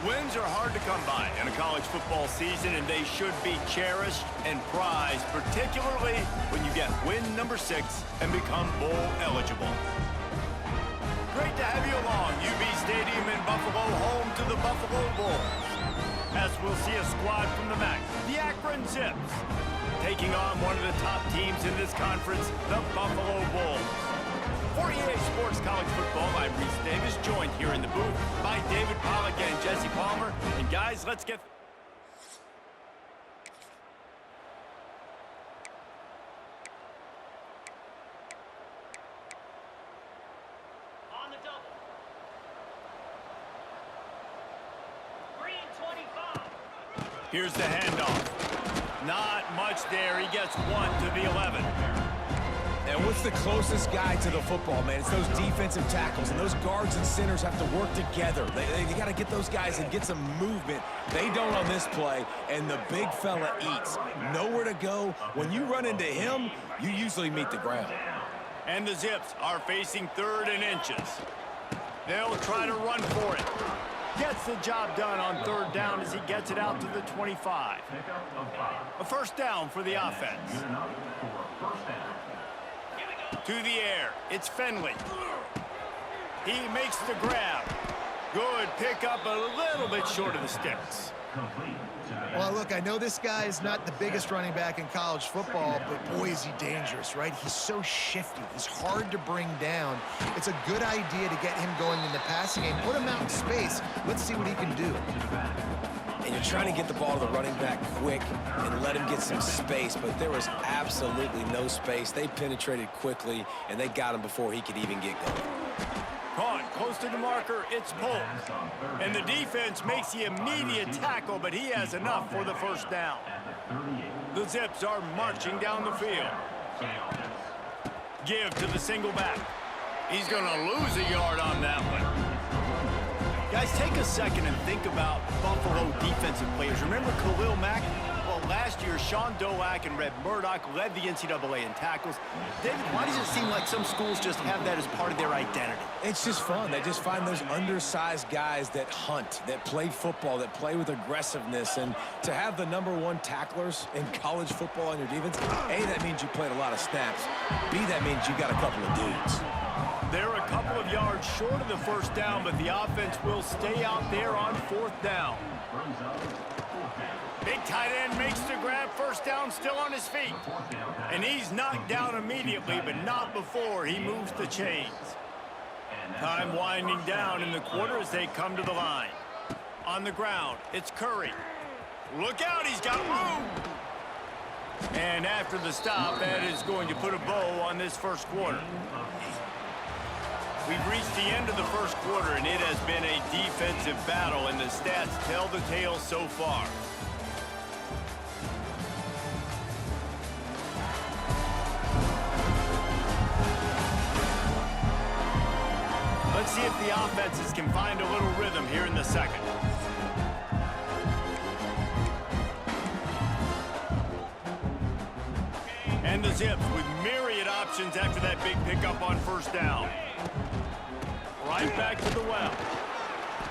Wins are hard to come by in a college football season, and they should be cherished and prized, particularly when you get win number 6 and become bowl eligible. Great to have you along, UB Stadium in Buffalo, home to the Buffalo Bulls. As we'll see a squad from the MAC, the Akron Zips, taking on one of the top teams in this conference, the Buffalo Bulls. For EA Sports College Football, I'm Reese Davis, joined here in the booth by David Pollack and Jesse Palmer. And guys, let's get... On the double. Green 25. Here's the handoff. Not much there. He gets 1 to the 11. And what's the closest guy to the football, man? It's those defensive tackles, and those guards and centers have to work together. They got to get those guys and get some movement. They don't on this play, and the big fella eats. Nowhere to go. When you run into him, you usually meet the ground. And the Zips are facing 3rd and inches. They'll try to run for it. Gets the job done on 3rd down as he gets it out to the 25. A first down for the offense. To the air, it's Finley. He makes the grab. Good pickup, a little bit short of the sticks. Well, look, I know this guy is not the biggest running back in college football, but boy, is he dangerous, right? He's so shifty. He's hard to bring down. It's a good idea to get him going in the passing game. Put him out in space. Let's see what he can do. And you're trying to get the ball to the running back quick and let him get some space, but there was absolutely no space. They penetrated quickly, and they got him before he could even get going. Caught close to the marker, it's Polk. And the defense makes the immediate tackle, but he has enough for the first down. The Zips are marching down the field. Give to the single back. He's going to lose a yard on that one. Guys, take a second and think about Buffalo defensive players. Remember Khalil Mack? Well, last year, Sean Dolak and Red Murdoch led the NCAA in tackles. David, why does it seem like some schools just have that as part of their identity? It's just fun. They just find those undersized guys that hunt, that play football, that play with aggressiveness. And to have the #1 tacklers in college football on your defense, A, that means you played a lot of snaps. B, that means you got a couple of dudes. They're a couple of yards short of the first down, but the offense will stay out there on 4th down. Big tight end makes the grab, first down, still on his feet. And he's knocked down immediately, but not before he moves the chains. Time winding down in the quarter as they come to the line. On the ground, it's Curry. Look out, he's got room. And after the stop, that is going to put a bow on this first quarter. We've reached the end of the first quarter, and it has been a defensive battle, and the stats tell the tale so far. Let's see if the offenses can find a little rhythm here in the second. And the Zips with myriad options after that big pickup on first down. Right back to the well.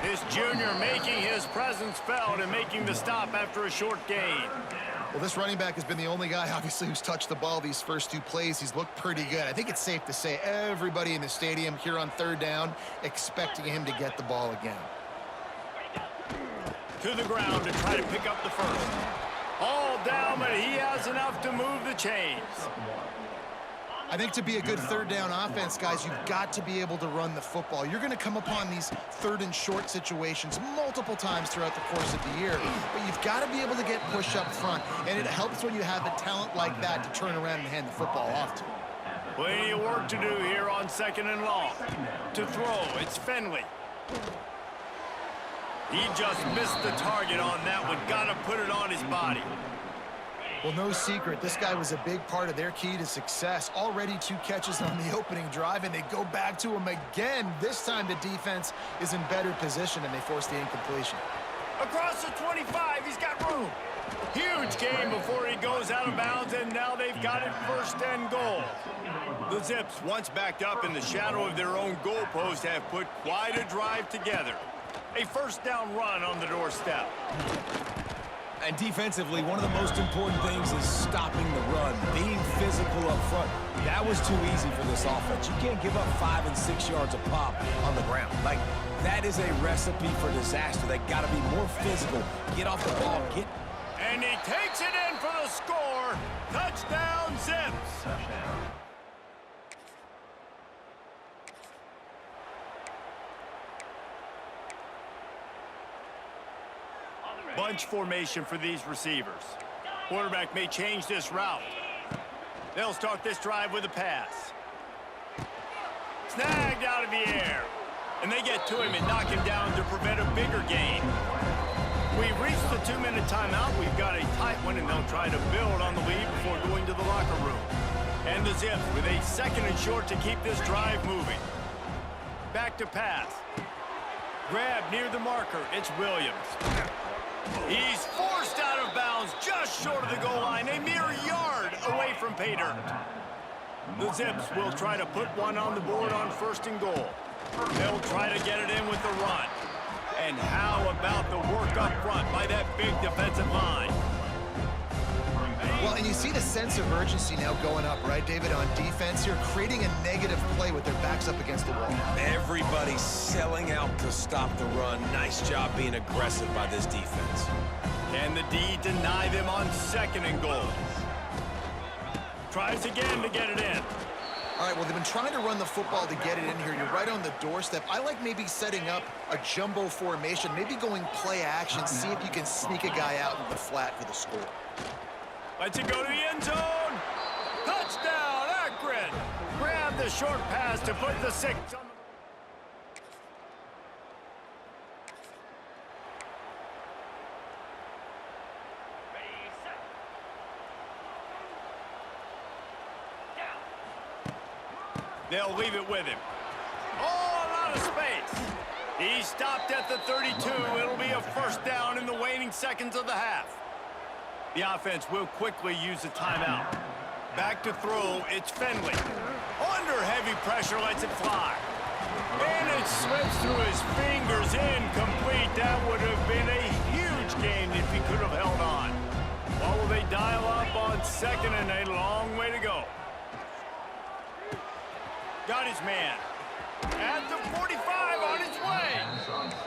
This junior making his presence felt and making the stop after a short gain. Well, this running back has been the only guy, obviously, who's touched the ball these first 2 plays. He's looked pretty good. I think it's safe to say everybody in the stadium here on 3rd down expecting him to get the ball again. To the ground to try to pick up the first. All down, but he has enough to move the chains. I think to be a good 3rd down offense, guys, you've got to be able to run the football. You're going to come upon these 3rd and short situations multiple times throughout the course of the year, but you've got to be able to get push up front, and it helps when you have a talent like that to turn around and hand the football off to. Plenty of work to do here on 2nd and long. To throw, it's Finley. He just missed the target on that one. Got to put it on his body. Well, no secret, this guy was a big part of their key to success. Already 2 catches on the opening drive, and they go back to him again. This time the defense is in better position, and they force the incompletion. Across the 25, he's got room. Huge game before he goes out of bounds, and now they've got it 1st and goal. The Zips, once backed up in the shadow of their own goalpost, have put quite a drive together. A first down run on the doorstep. And defensively, one of the most important things is stopping the run, being physical up front. That was too easy for this offense. You can't give up 5 and 6 yards a pop on the ground. Like, that is a recipe for disaster. They got to be more physical. Get off the ball. And he takes it in for the score. Touchdown, Zips. Bunch formation for these receivers. Quarterback may change this route. They'll start this drive with a pass. Snagged out of the air. And they get to him and knock him down to prevent a bigger gain. We've reached the 2-minute timeout. We've got a tight one, and they'll try to build on the lead before going to the locker room. And the Zips with a 2nd and short to keep this drive moving. Back to pass. Grab near the marker. It's Williams. He's forced out of bounds just short of the goal line, a mere yard away from pay dirt. The Zips will try to put one on the board on 1st and goal. They'll try to get it in with the run. And how about the work up front by that big defensive line? Well, and you see the sense of urgency now going up, right, David, on defense here, creating a negative play with their backs up against the wall. Everybody's selling out to stop the run. Nice job being aggressive by this defense. Can the D deny them on 2nd and goal? Tries again to get it in. All right, well, they've been trying to run the football to get it in here. You're right on the doorstep. I like maybe setting up a jumbo formation, maybe going play action, see if you can sneak a guy out in the flat for the score. Lets it go to the end zone. Touchdown, Akron. Grab the short pass to put the 6 on the... Ready, set. Down. They'll leave it with him. All out of space. He stopped at the 32. It'll be a first down in the waning seconds of the half. The offense will quickly use a timeout. Back to throw, it's Finley. Under heavy pressure, lets it fly. And it slips through his fingers, incomplete. That would have been a huge gain if he could have held on. Well, will they dial up on 2nd and a long way to go? Got his man. At the 45 on his way.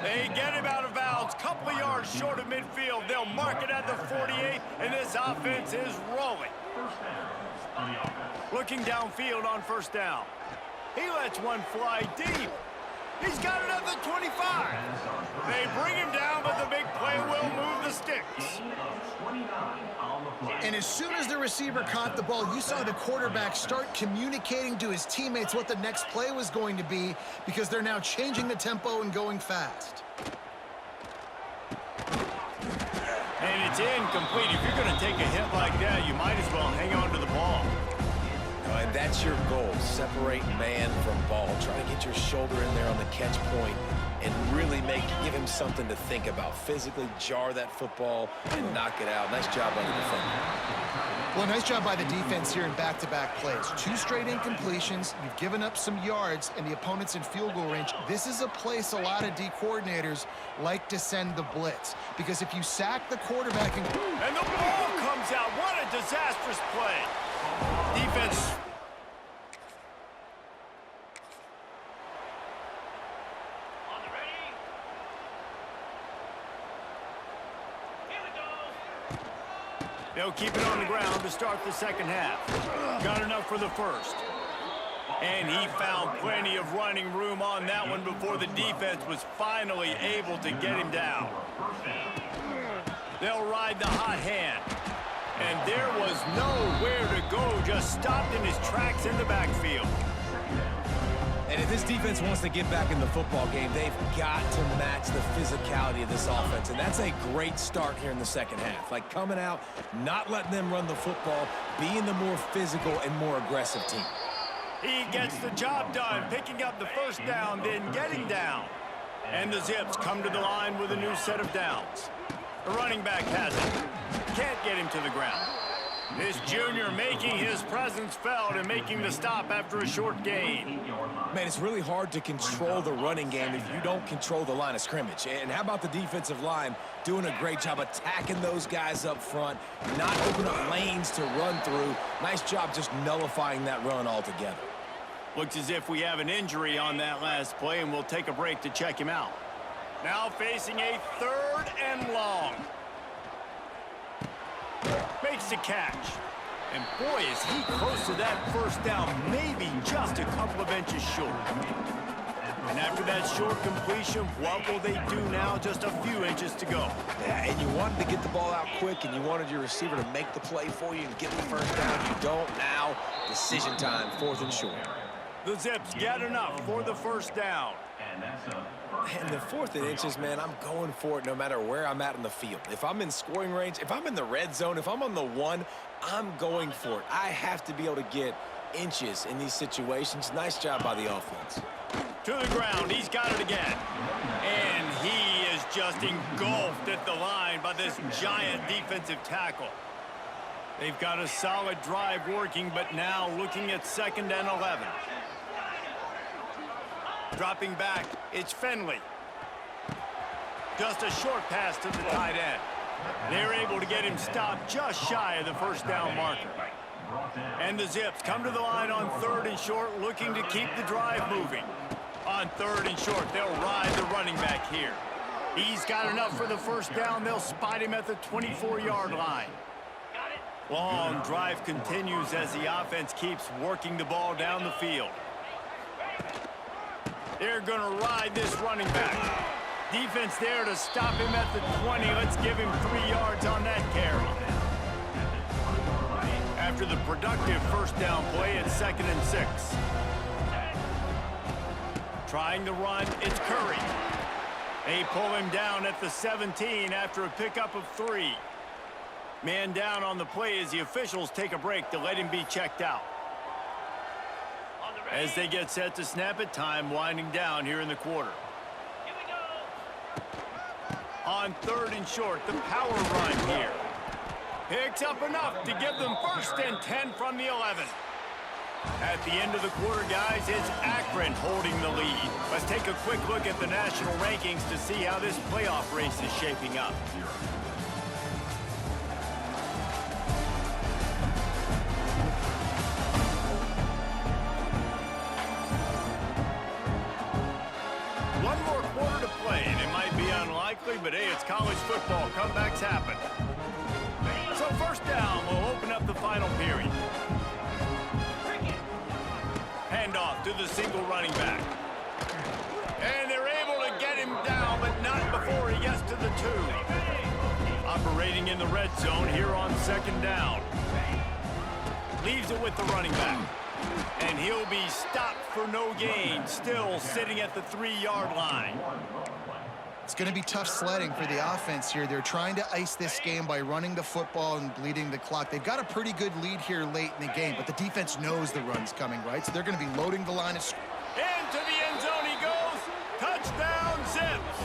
They get him out of bounds, couple of yards short of midfield. They'll mark it at the 48, and this offense is rolling. Looking downfield on 1st down. He lets one fly deep. He's got it at the 25. They bring him down, but the big play will move the sticks. And as soon as the receiver caught the ball, you saw the quarterback start communicating to his teammates what the next play was going to be, because they're now changing the tempo and going fast. And it's incomplete. If you're going to take a hit like that, you might as well hang on to the ball. And that's your goal. Separate man from ball. Try to get your shoulder in there on the catch point and really give him something to think about. Physically jar that football and knock it out. Nice job by the defender. Well, nice job by the defense here in back-to-back plays. 2 straight incompletions. You've given up some yards, and the opponent's in field goal range. This is a place a lot of D coordinators like to send the blitz, because if you sack the quarterback and the ball comes out. What a disastrous play. Defense. On the ready. Here we go. They'll keep it on the ground to start the 2nd half. Got enough for the 1st. And he found plenty of running room on that one before the defense was finally able to get him down. They'll ride the hot hand. And there was nowhere to go, just stopped in his tracks in the backfield. And if this defense wants to get back in the football game, they've got to match the physicality of this offense. And that's a great start here in the 2nd half. Like, coming out, not letting them run the football, being the more physical and more aggressive team. He gets the job done, picking up the 1st down, then getting down. And the Zips come to the line with a new set of downs. The running back has it. Can't get him to the ground. This junior making his presence felt and making the stop after a short gain. Man, it's really hard to control the running game if you don't control the line of scrimmage. And how about the defensive line doing a great job attacking those guys up front, not opening up lanes to run through. Nice job just nullifying that run altogether. Looks as if we have an injury on that last play, and we'll take a break to check him out. Now facing a 3rd and long. Makes the catch. And boy, is he close to that first down, maybe just a couple of inches short. And after that short completion, what will they do now? Just a few inches to go. Yeah, and you wanted to get the ball out quick, and you wanted your receiver to make the play for you and get the first down. You don't now. Decision time, 4th and short. The Zips get enough for the first down. And the 4th and inches, man, I'm going for it no matter where I'm at in the field. If I'm in scoring range, if I'm in the red zone, if I'm on the 1, I'm going for it. I have to be able to get inches in these situations. Nice job by the offense. To the ground, he's got it again. And he is just engulfed at the line by this giant defensive tackle. They've got a solid drive working, but now looking at 2nd and 11. Dropping back, it's Finley. Just a short pass to the tight end. They're able to get him stopped just shy of the first down marker. And the Zips come to the line on 3rd and short, looking to keep the drive moving. On 3rd and short, they'll ride the running back here. He's got enough for the first down. They'll spot him at the 24-yard line. Long drive continues as the offense keeps working the ball down the field. They're going to ride this running back. Defense there to stop him at the 20. Let's give him 3 yards on that carry. After the productive first down play, it's 2nd and 6. Trying to run, it's Curry. They pull him down at the 17 after a pickup of 3. Man down on the play as the officials take a break to let him be checked out. As they get set to snap it, time winding down here in the quarter. Here we go. On 3rd and short, the power run here. Picks up enough to give them 1st and 10 from the 11. At the end of the quarter, guys, it's Akron holding the lead. Let's take a quick look at the national rankings to see how this playoff race is shaping up. One more quarter to play, and it might be unlikely, but hey, it's college football. Comebacks happen. So 1st down will open up the final period. Handoff to the single running back. And they're able to get him down, but not before he gets to the 2. Operating in the red zone here on 2nd down. Leaves it with the running back. And he'll be stopped for no gain, still sitting at the 3-yard line. It's going to be tough sledding for the offense here. They're trying to ice this game by running the football and bleeding the clock. They've got a pretty good lead here late in the game, but the defense knows the run's coming, right? So they're going to be loading the line of scrimmage. Into the end zone he goes. Touchdown, Zips.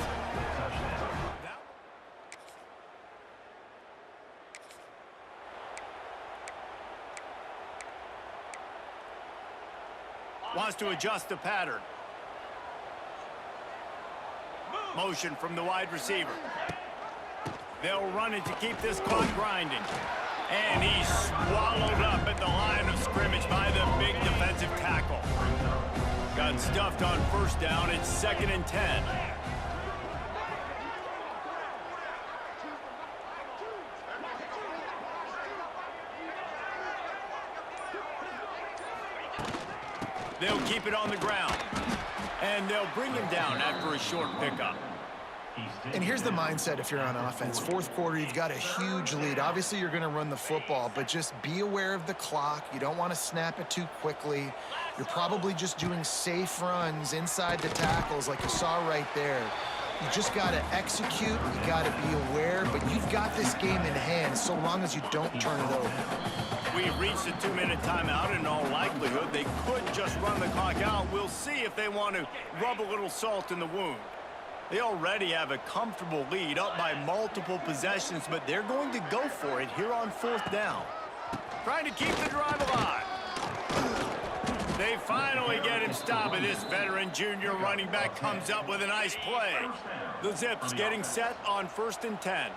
Wants to adjust the pattern. Motion from the wide receiver. They'll run it to keep this clock grinding. And he's swallowed up at the line of scrimmage by the big defensive tackle. Got stuffed on 1st down. It's 2nd and 10. They'll keep it on the ground. And they'll bring him down after a short pickup. And here's the mindset if you're on offense. 4th quarter, you've got a huge lead. Obviously, you're going to run the football, but just be aware of the clock. You don't want to snap it too quickly. You're probably just doing safe runs inside the tackles like you saw right there. You just got to execute. You got to be aware, but you've got this game in hand so long as you don't turn it over. We've reached a 2-minute timeout. In all likelihood, they could just run the clock out. We'll see if they want to rub a little salt in the wound. They already have a comfortable lead up by multiple possessions, but they're going to go for it here on 4th down. trying to keep the drive alive. They finally get him stopped, and this veteran junior running back comes up with a nice play. The Zips getting set on 1st and 10.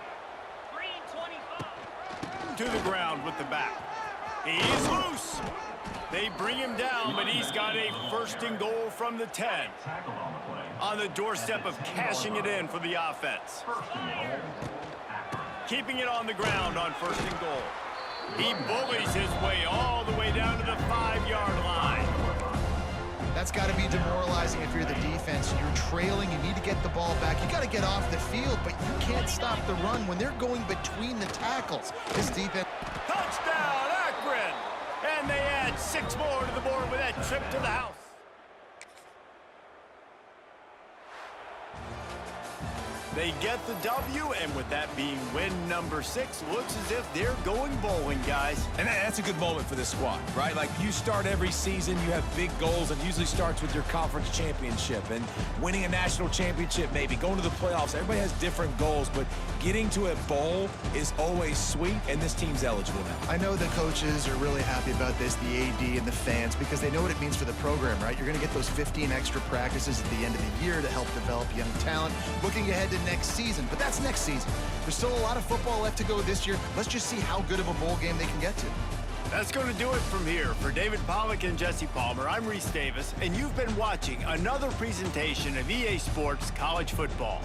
Green 25. To the ground with the back. He's loose. They bring him down, but he's got a 1st and goal from the 10. On the doorstep of cashing it in for the offense. Keeping it on the ground on 1st and goal. He bullies his way all the way down to the 5-yard line. That's got to be demoralizing if you're the defense. You're trailing, you need to get the ball back. You got to get off the field, but you can't stop the run when they're going between the tackles. This defense... Touchdown, Akron! And they add 6 more to the board with that trip to the house. They get the W, and with that being win number 6, looks as if they're going bowling, guys. And that's a good moment for this squad, right? Like, you start every season, you have big goals, and usually starts with your conference championship and winning a national championship, maybe going to the playoffs. Everybody has different goals, but getting to a bowl is always sweet, and this team's eligible now. I know the coaches are really happy about this, the AD and the fans, because they know what it means for the program, right? You're going to get those 15 extra practices at the end of the year to help develop young talent. Looking ahead to next season, but that's next season. There's still a lot of football left to go this year. Let's just see how good of a bowl game they can get to. That's going to do it from here. For David Pollack and Jesse Palmer, I'm Reese Davis, and you've been watching another presentation of EA Sports College Football.